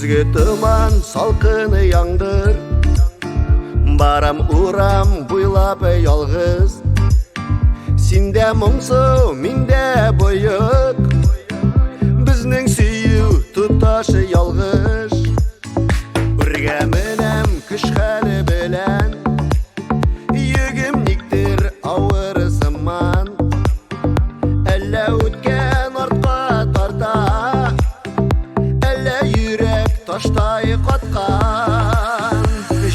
Күзге тыман, салқыны яңдыр, барам урам буйлап ялгыз. Синде мұңсу, минде бойық, бізнің сүйу тұташы ялгыш. Үрге менем күш хәлі белән, йөгім никтер ауыр зыман. Әллә үткен артқа тарта, әллә йөрәк таштай каткан.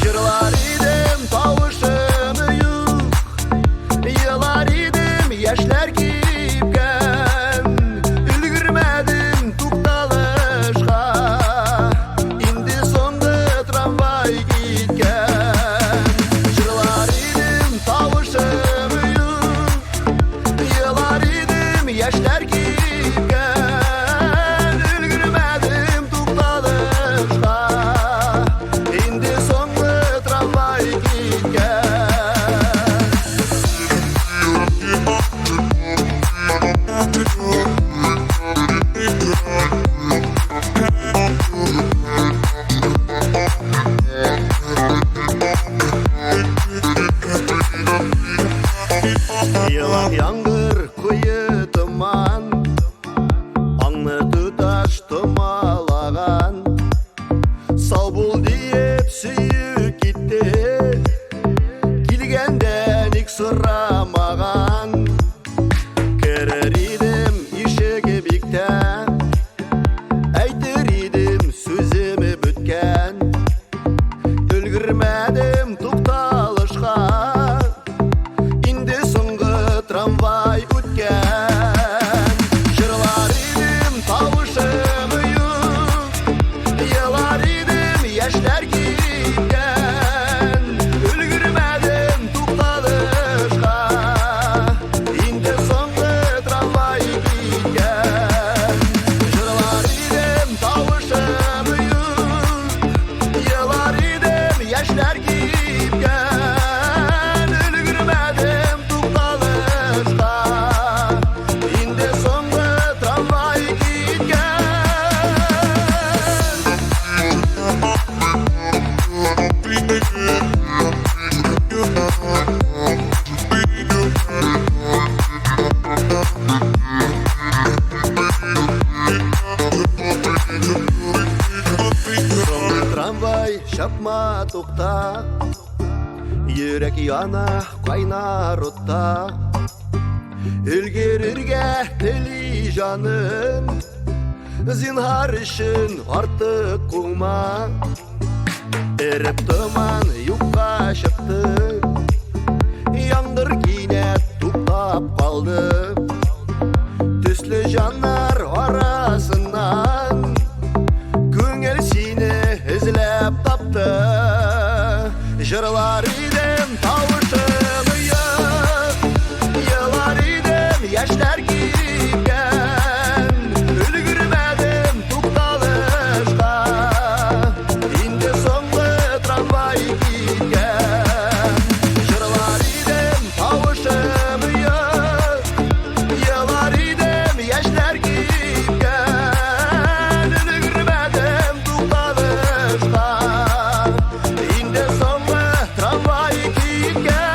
Жырлар идем, тавышым юк, елар идем, яшьләр кипкән. Өлгермәдем тукталышка, инде соңгы трамвай киткән. Жырлар идем, тавышым юк, елар идем, яшьләр кипкән. Өлгермәдем тукталышка, инде соңгы трамвай киткән. Елап яңгыр, куе тыман, аңны туташ томалаган. Сау бул диеп сүйүп китте, килгәндә ник сорамаган. Керер идем ишеге биктән, әйтер идем сүземе беткән. Өлгермәдем тукталышка, инде соңгы трамвай үткән. Жырлар идем, тавышым юк, елар идем, яшьләр кипкән. Өлгермәдем тукталышка, инде соңгы трамвай киткән. Жырлар идем, тавышым юк, елар идем, яшьләр кипкән. Өлгермәдем тукталышка, инде соңгы трамвай киткән. Соңгы трамвай чапма тукта, йөрәк яна кайнар утта. Өлгерергә тели жаным, зинһар өчен артык куңма. Эреп тыман юкка чыкты, яңгыр кинәт туктап калды. Төсле жаннар арасыннан күңел сине эзләп тапты. Жырлар идем, тавышым юк, елар идем, яшьләр кипкән. Өлгермәдем тукталышка, инде соңгы трамвай киткән. Жырлар идем, тавышым юк, елар идем, яшьләр кипкән. Өлгермәдем тукталышка, инде соңгы трамвай киткән.